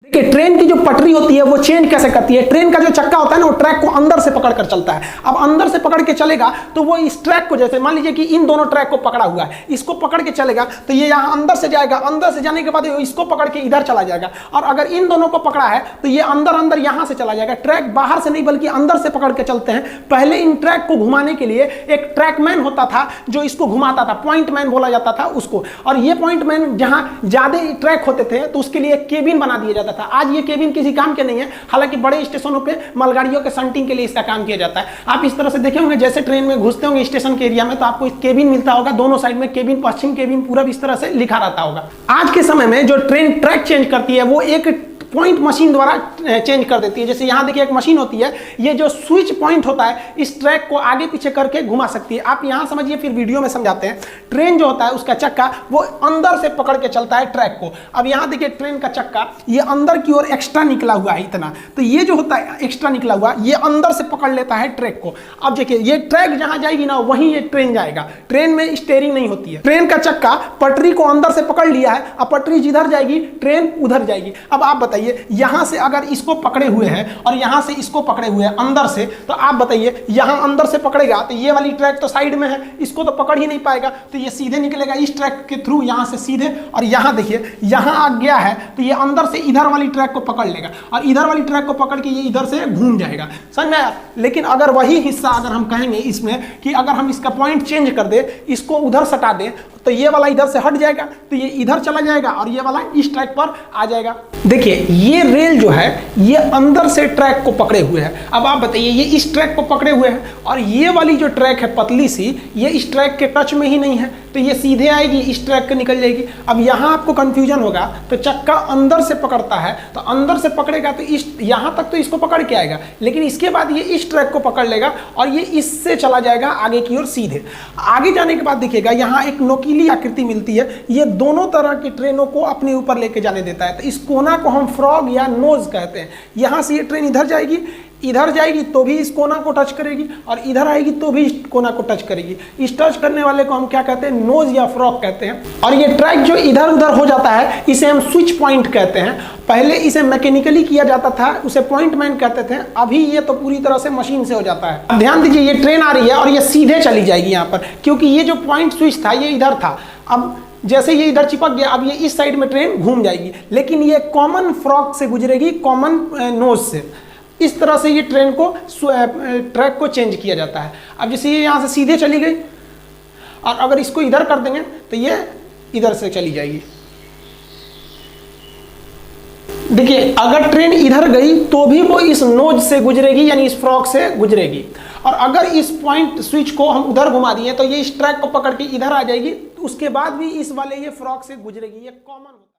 देखिए ट्रेन की जो पटरी होती है वो चेंज कैसे करती है। ट्रेन का जो चक्का होता है ना वो ट्रैक को अंदर से पकड़ कर चलता है। अब अंदर से पकड़ के चलेगा तो वो इस ट्रैक को, जैसे मान लीजिए कि इन दोनों ट्रैक को पकड़ा हुआ है, इसको पकड़ के चलेगा तो ये यहाँ अंदर से जाएगा, अंदर से जाने के बाद इसको पकड़ के इधर चला जाएगा। और अगर इन दोनों को पकड़ा है तो ये अंदर अंदर यहाँ से चला जाएगा। ट्रैक बाहर से नहीं बल्कि अंदर से पकड़ के चलते हैं। पहले इन ट्रैक को घुमाने के लिए एक ट्रैकमैन होता था जो इसको घुमाता था, पॉइंट मैन बोला जाता था उसको। और ये पॉइंट मैन जहाँ ज्यादा ट्रैक होते थे तो उसके लिए एक केबिन बना दिया जाता था। आज ये केबिन किसी काम के नहीं है, हालांकि बड़े स्टेशनों पे मालगाड़ियों के शंटिंग के लिए इसका काम किया जाता है। आप इस तरह से देखे होंगे जैसे ट्रेन में घुसते होंगे स्टेशन के एरिया में तो आपको केबिन मिलता होगा, दोनों साइड में केबिन, पश्चिम केबिन, पूरब, इस तरह से लिखा रहता होगा। आज के समय में जो ट्रेन ट्रैक चेंज करती है वो एक पॉइंट मशीन द्वारा चेंज कर देती है। जैसे यहां देखिए एक मशीन होती है, ये जो स्विच पॉइंट होता है इस ट्रैक को आगे पीछे करके घुमा सकती है। आप यहां समझिए, फिर वीडियो में समझाते हैं। ट्रेन जो होता है उसका चक्का वो अंदर से पकड़ के चलता है ट्रैक को। अब यहां देखिए ट्रेन का चक्का ये अंदर की ओर एक्स्ट्रा निकला हुआ है इतना, तो ये जो होता है एक्स्ट्रा निकला हुआ ये अंदर से पकड़ लेता है ट्रैक को। अब देखिए ये ट्रैक जहां जाएगी ना वहीं ये ट्रेन जाएगा। ट्रेन में स्टीयरिंग नहीं होती है। ट्रेन का चक्का पटरी को अंदर से पकड़ लिया है, अब पटरी जिधर जाएगी ट्रेन उधर जाएगी। अब आप बताइए यहां से अगर इसको पकड़े हुए हैं और यहां से इसको पकड़े हुए हैं अंदर से, तो आप बताइए यहां अंदर से पकड़ेगा तो ये वाली ट्रैक तो साइड में है, इसको तो पकड़ ही नहीं पाएगा, तो ये सीधे निकलेगा इस ट्रैक के थ्रू यहां से सीधे। और यहां देखिए यहां आ गया है तो ये अंदर से इधर वाली ट्रैक को पकड़ लेगा और इधर वाली ट्रैक को पकड़ के ये इधर से घूम जाएगा। समझ में आया? लेकिन अगर वही हिस्सा अगर हम कहेंगे इसमें कि अगर हम इसका पॉइंट चेंज कर दे, इसको उधर सटा दे, तो ये वाला इधर से हट जाएगा तो ये इधर चला जाएगा और ये वाला इस ट्रैक पर आ जाएगा। देखिए ये रेल जो है ये अंदर से ट्रैक को पकड़े हुए है। अब आप बताइए ये इस ट्रैक को पकड़े हुए हैं और ये वाली जो ट्रैक है पतली सी, ये इस ट्रैक के टच में ही नहीं है, तो ये सीधे आएगी इस ट्रैक के निकल जाएगी। अब यहाँ आपको कंफ्यूजन होगा, तो चक्का अंदर से पकड़ता है तो अंदर से पकड़ेगा तो इस यहाँ तक तो इसको पकड़ के आएगा, लेकिन इसके बाद ये इस ट्रैक को पकड़ लेगा और ये इससे चला जाएगा आगे की ओर सीधे। आगे जाने के बाद देखिएगा यहाँ एक नोकीली आकृति मिलती है, ये दोनों तरह की ट्रेनों को अपने ऊपर लेके जाने देता है। तो इस कोना को हम फ्रॉग या नोज कहते हैं। यहाँ से ये ट्रेन इधर जाएगी तो भी इस कोना को टच करेगी और इधर आएगी तो भी इस कोना को टच करेगी। इस टच करने वाले को हम क्या कहते हैं? नोज या फ्रॉग कहते हैं। और ये ट्रैक जो इधर उधर हो जाता है इसे हम स्विच पॉइंट कहते हैं। पहले इसे मैकेनिकली किया जाता था, उसे पॉइंट मैन कहते थे, अभी ये तो पूरी तरह से मशीन से हो जाता है। अब ध्यान दीजिए ये ट्रेन आ रही है और ये सीधे चली जाएगी यहाँ पर, क्योंकि ये जो पॉइंट स्विच था ये इधर था। अब जैसे ये इधर चिपक गया, अब ये इस साइड में ट्रेन घूम जाएगी, लेकिन ये कॉमन फ्रॉग से गुजरेगी, कॉमन नोज से। इस तरह से ये ट्रेन को ट्रैक को चेंज किया जाता है। अब जैसे ये यहाँ से सीधे चली गई और अगर इसको इधर कर देंगे तो ये इधर से चली जाएगी। देखिए अगर ट्रेन इधर गई तो भी वो इस नोज से गुजरेगी, यानी इस फ्रॉग से गुजरेगी। और अगर इस पॉइंट स्विच को हम उधर घुमा दिए तो ये इस ट्रैक को पकड़ के इधर आ जाएगी, उसके बाद भी इस वाले ये फ्रॉग से गुजरेगी। ये कॉमन